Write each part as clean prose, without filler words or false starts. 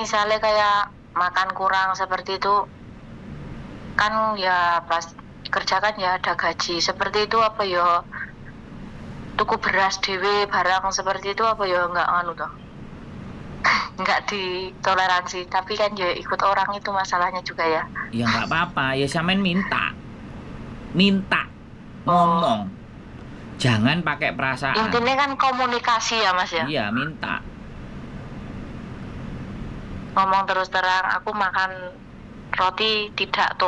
misalnya kayak makan kurang seperti itu, kan ya pas kerja kan ya ada gaji seperti itu apa ya tuku beras dewe barang seperti itu apa ya nggak anu toh nggak ditoleransi, tapi kan ya ikut orang itu masalahnya juga ya. Ya nggak apa-apa, ya sampean minta Oh, ngomong, jangan pakai perasaan. intinya kan komunikasi ya Mas ya. Iya, minta. Ngomong terus terang, aku makan roti tidak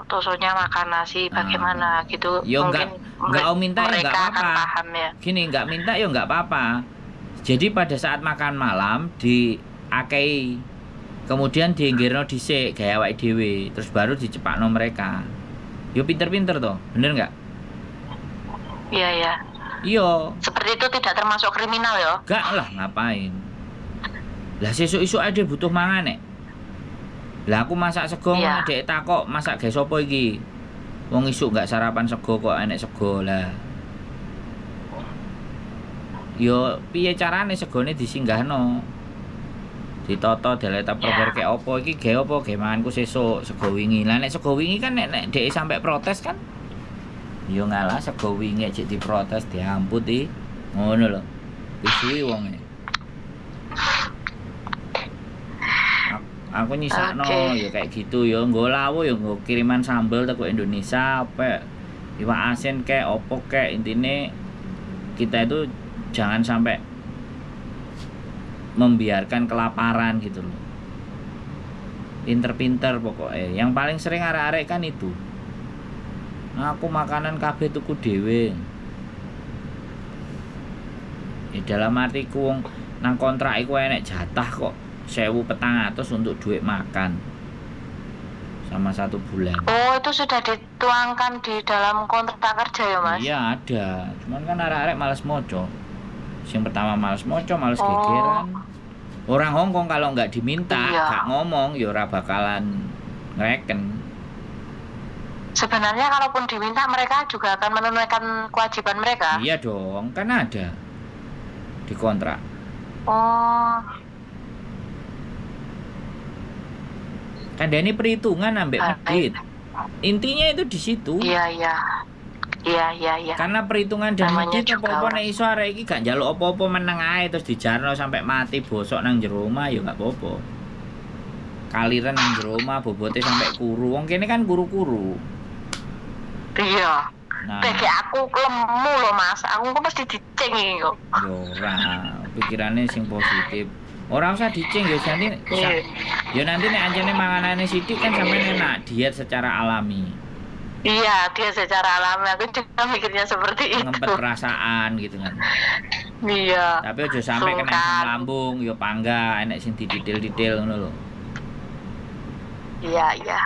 tosonya makan nasi, bagaimana gitu. Yo Mungkin nggak mau minta ya nggak mereka akan apa-apa. paham ya. Gini, nggak minta ya nggak apa-apa. Jadi pada saat makan malam di akei, kemudian dienggirno dhisik gaya awake dhewe, terus baru dicepakno mereka. Yo pinter-pinter toh, bener nggak? Iya ya. Iya, Seperti itu tidak termasuk kriminal ya. gak lah ngapain. Lah sesuk-esuk ade butuh mangan nek. Lah aku masak sego, Iya. adek takok masak gawe sapa iki? Wong isuk nggak sarapan sego kok enek sego lah. Yo piye carane segone disinggahno? Ditata delete proper Ya. kayak opo iki gawe apa gawe manganku sesuk sego wingi. Lah nek sego wingi kan nek dhek sampai protes kan. Yo ngalah sego wingi jek diprotes diamput iki. Ngono lho. Wis suwi wonge. Aku nyisakno Oke. ya kayak gitu ya nggo lawu ya nggo kiriman sambel teko Indonesia apa iwak asin kayak opo kayak intine kita itu jangan sampai membiarkan kelaparan gitu loh. Pinter-pinter pokoknya. Yang paling sering arek-arek kan itu. Nah, aku makanan kabeh tuku dhewe. Ya dalam artiku wong nang kontrak iku enek jatah kok 1.400 untuk duit makan sama 1 bulan. Oh, itu sudah dituangkan di dalam kontrak kerja ya, Mas? Iya ada, cuman kan arek-arek males moco. Yang pertama males moco, males Oh. gegeran. Orang Hongkong kalau nggak diminta, Iya. nggak ngomong, ya ora bakalan ngereken. Sebenarnya kalaupun diminta mereka juga akan menunaikan kewajiban mereka. Iya dong, kan ada di kontrak. Oh, Kan dia ini perhitungan ambek medit. Intinya itu di situ. iya iya. Iya iya iya. Karena perhitungan dan Namanya medit juga apa-apa orang. nek iso arek iki gak njaluk apa-apa meneng ae terus dijarno sampai mati bosok nang jero omah ya gak apa-apa. Kaliren nang jero omah bobote sampai kuru. Wong kene kan kuru-kuru. Iya. Nah, Bagi aku lemu loh Mas. Aku kok mesti diceng iki kok. yo ora pikirannya sing positif. Ora usah dicing ya nanti Iya. ya nanti nek anjene manganane sithik kan sampean enak diet secara alami. Iya, dia secara alami aku juga mikirnya seperti itu. Ngempet perasaan gitu kan. Iya. Tapi aja sampai kena asam Sungkan. lambung, yo pangga enek sing dididil-didil ngono lho. Iya iya.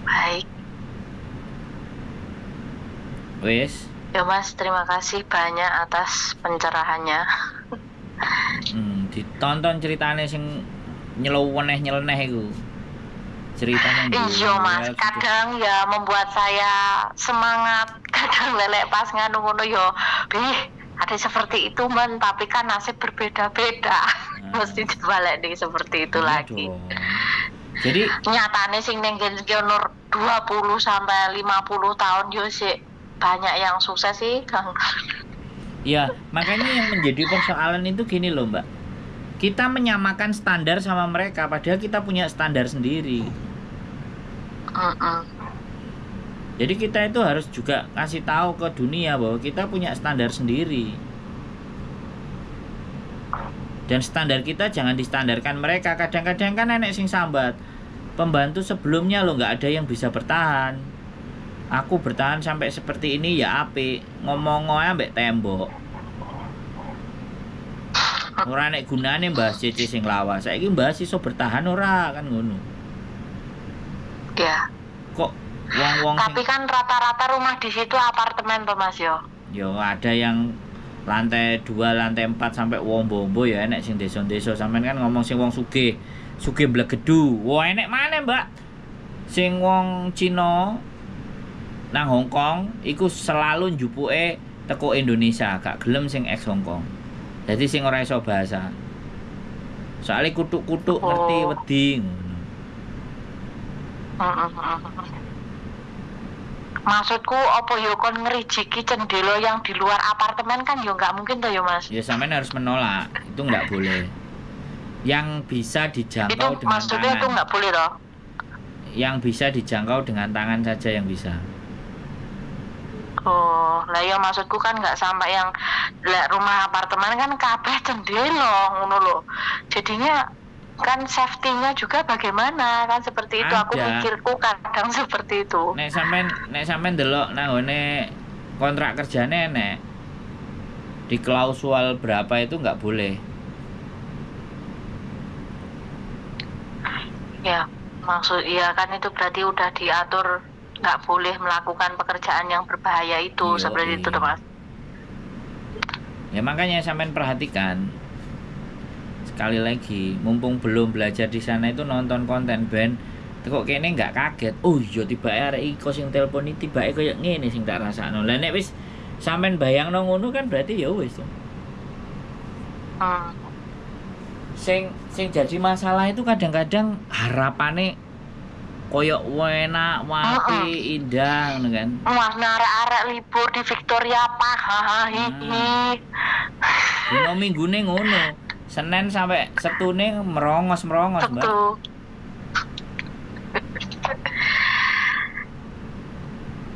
Baik. Wis, Ya Mas, terima kasih banyak atas pencerahannya. ditonton ceritane sing nyeleneh iku. Cerita sing Iya Mas, duel, kadang ya membuat saya semangat, kadang lelek pas nganu ngono yo, ada seperti itu men, tapi kan nasib berbeda-beda. Mesti dibalik nih seperti itu Iya lagi. dong. Jadi Nyatane sing ning umur 20 sampai 50 tahun yo sih banyak yang sukses sih, Kang. ya makanya yang menjadi persoalan itu gini loh Mbak. Kita menyamakan standar sama mereka padahal kita punya standar sendiri. Mm-mm. Jadi kita itu harus juga kasih tahu ke dunia bahwa kita punya standar sendiri. Dan standar kita jangan distandarkan mereka. Kadang-kadang kan nenek sing sambat. Pembantu sebelumnya lo nggak ada yang bisa bertahan. Aku bertahan sampai seperti ini ya apik. Ngomong-ngomong ambek tembok. Ora nek gunane bahas Cece sing lawas. Saiki bahas iso bertahan ora kan ngono. Ya. Kok wong-wong sing Tapi kan rata-rata rumah di situ apartemen tuh Mas yo. yo ada yang lantai 2, lantai 4 sampai wombo-wombo ya enek sing desa-desa. Sampean kan ngomong sing wong sugih, sugih blegedu. Wah enek maneh, Mbak. Sing wong Cina nang Hongkong iku selalu njupuke teko Indonesia, gak gelem sing ex Hongkong. Jadi sing ora iso bahasa. Soale kutuk-kutuk ngerti Oh. wedi ngono. Maksudku apa yo kon ngerijiki cendela yang di luar apartemen kan yo nggak mungkin tuh yo Mas. Ya sampean harus menolak, itu nggak boleh. Yang bisa Itu dijangkau dengan maksudnya itu tangan. nggak boleh toh. Yang bisa dijangkau dengan tangan saja yang bisa. Oh, lah ya maksudku kan nggak sampai yang rumah apartemen kan kabeh cendela ngono lho. Jadinya kan safety-nya juga bagaimana kan seperti itu. Aku Ada. mikirku kadang seperti itu. Nek sampean delok nang ngone kontrak kerjane nek di klausul berapa itu nggak boleh. Ya, maksud iya kan itu berarti udah diatur nggak boleh melakukan pekerjaan yang berbahaya itu Yoi. seperti itu tuh Mas. Ya makanya sampean perhatikan. Sekali lagi, mumpung belum belajar di sana itu nonton konten ben kok kene nggak kaget. Oh iya tiba arek iki sing telepon iki tibake koyo ngene sing tak rasakno. Lah nek wis sampean bayangno ngono kan berarti ya wis. Hmm. Sing jadi masalah itu kadang-kadang harapane koyo enak, wapi, indah ngono kan. Mas arek-arek libur di Victoria Park, hahaha. Dino minggune ngono. Senin sampai Sabtune merongos-merongos, Mbak. Betul.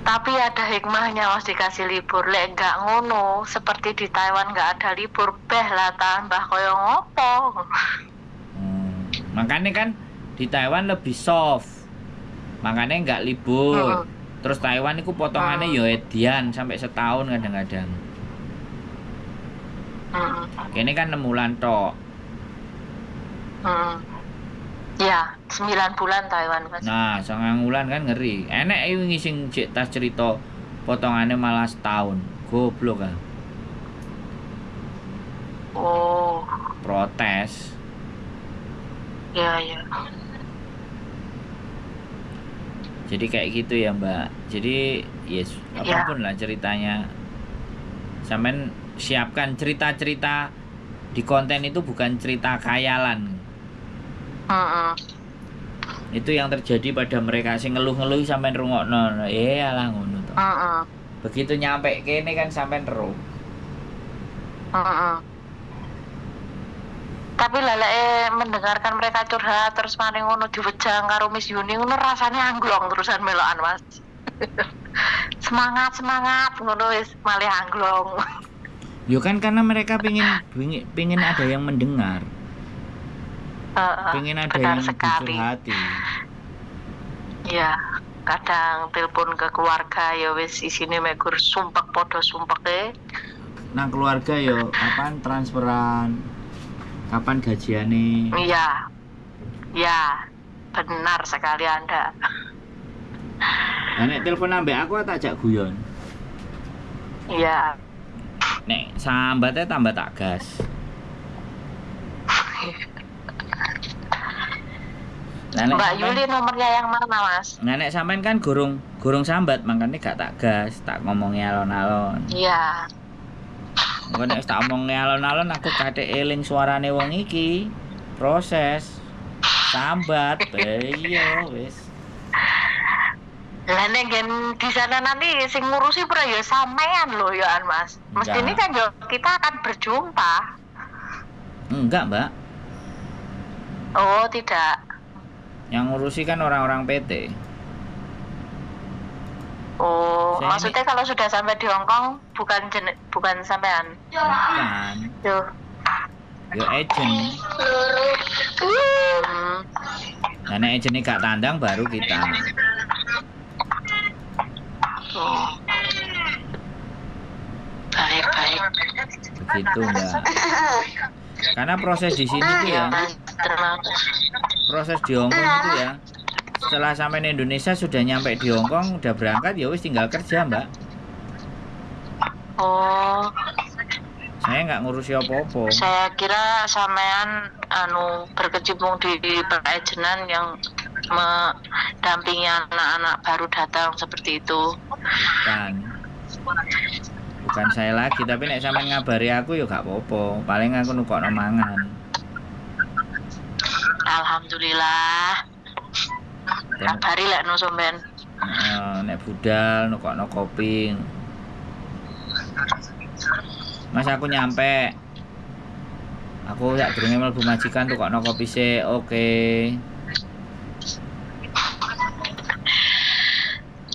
Tapi ada hikmahnya Mas dikasih libur. Lek nggak ngono, seperti di Taiwan nggak ada libur, beh lah tambah koyo ngopo. Makanya kan di Taiwan lebih soft. Makanya nggak libur. Terus Taiwan itu potongannya yo edian sampai setahun kadang-kadang. Ini kan 6 bulan tok. Ya, 9 bulan Taiwan Mas. Nah, 9 bulan kan ngeri. Enek iki sing cek tas cerita potongannya malah setahun. Goblok kan. Oh, Protes. ya ya. Jadi kayak gitu ya, Mbak. Jadi yes, apapun lah ceritanya. Sampean siapkan cerita-cerita di konten itu bukan cerita khayalan. Itu yang terjadi pada mereka sing ngeluh-ngeluh sampean rungokno. Alah ngono to. Begitu nyampe kene kan sampean ero. Tapi leleke mendengarkan mereka curhat terus mari ngono diwejang karo Miss Yuni ngono rasane anglong terusan melokan Mas. semangat ngono wis malih anglong. Yo kan karena mereka pingin ada yang mendengar. Pingin ada yang dicurhati. Ya, kadang telepon ke keluarga ya wis isine megur sumpek podo sumpeke. Nang keluarga yo kapan transferan? Kapan gajiane? Iya. Ya, benar sekali Anda. Nek telepon ambek aku tak ajak guyon. Iya. Nek sambatnya tambah tak gas. Mbak Yuli nomornya yang mana Mas? Nek sampean kan gurung sambat makanya gak tak gas, tak ngomongi alon-alon. Iya. Engko nek tak omongi alon-alon aku kate eling suarane wong iki. Proses sambat, iya wis. Lah nek di sana nanti sing ngurusi pra ya sampean lho ya Mas. Mestine kan yo kita akan berjumpa. Enggak, Mbak. Oh, tidak. Yang ngurusi kan orang-orang PT. Oh, Saya maksudnya kalau sudah sampai di Hong Kong bukan sampean. Bukan. Yo. Yo agent. Nah, nek agent gak tandang baru kita. Baik. Begitu, Mbak. Karena proses di sini tuh ya. Proses di Hong Kong itu ya. Setelah sampai di Indonesia sudah nyampe di Hong Kong, udah berangkat ya wis tinggal kerja, Mbak. Oh, Saya nggak ngurusi apa-apa. saya kira sampean berkecimpung di perajenan yang mendampingi anak-anak baru datang seperti itu. Bukan bukan saya lagi, tapi nek sampean ngabari aku ya gak apa-apa. Paling aku nukokno mangan. Alhamdulillah. Kabari lek no sampean. Nek budal nukokno kopi. Mas aku nyampe. Aku sak durunge mlebu majikan nukokno kopi sik. Oke.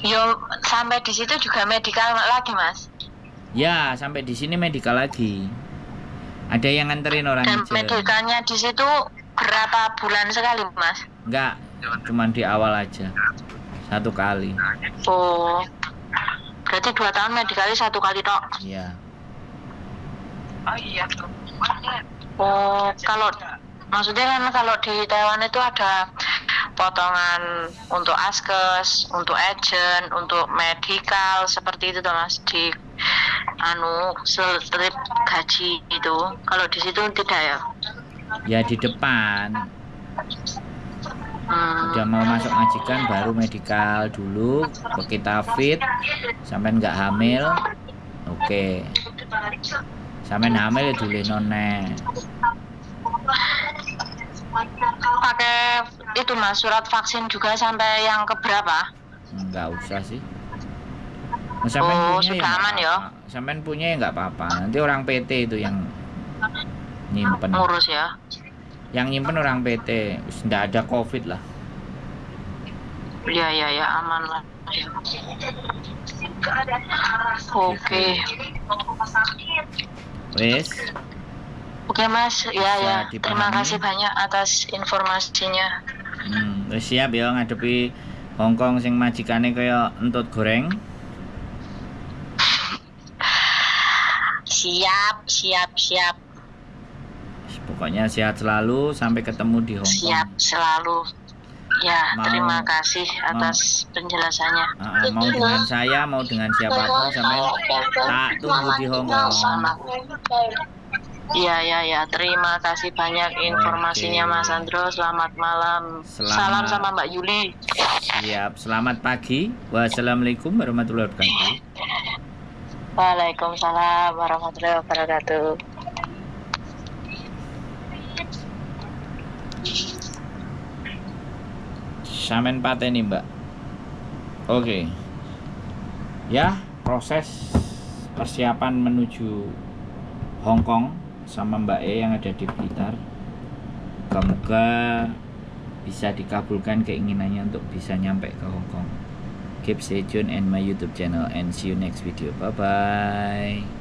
Yo sampai di situ juga medikal lagi, Mas. Ya, sampai di sini medikal lagi. Ada yang nganterin orang Dan hijau. medikalnya di situ berapa bulan sekali, Mas? Enggak, cuman di awal aja. 1 kali. Oh. Berarti 2 tahun medikalnya 1 kali tok. Iya. Oh, kalau maksudnya kan kalau di Taiwan itu ada potongan untuk askes, untuk agent, untuk medikal seperti itu tuh Mas di slip gaji itu. Kalau di situ tidak ya? Ya di depan. Udah mau masuk majikan baru medikal dulu, kita fit sampai nggak hamil. Oke. Sampai hamil ya dulu none. Pakai itu Mas, surat vaksin juga sampai yang keberapa? Enggak usah sih. Sampean punya sudah aman ya? Sampean punya ya nggak apa-apa. Nanti orang PT itu yang nyimpen. Ngurus ya? Yang nyimpen orang PT. Nggak ada COVID lah. Ya aman lah. Oke. Wes. Oke Mas, ya. Dipahami. Terima kasih banyak atas informasinya. Wes siap ya ngadepi Hongkong sing majikane kaya entut goreng. Siap. Pokoknya sehat selalu sampai ketemu di Hongkong. Siap selalu. Ya, terima kasih atas penjelasannya. Mau dengan saya, mau dengan siapapun sampai tak tunggu di Hongkong. Iya. Terima kasih banyak informasinya Mas Andro. Selamat malam. Salam sama Mbak Yuli. Siap. Selamat pagi. Wassalamualaikum warahmatullahi wabarakatuh. Waalaikumsalam warahmatullahi wabarakatuh. Samen pateni Mbak. Oke. Ya, proses persiapan menuju Hongkong sama Mbak E yang ada di Blitar. Semoga bisa dikabulkan keinginannya untuk bisa nyampe ke Hongkong. Keep stay tune in my YouTube channel and see you next video. Bye bye.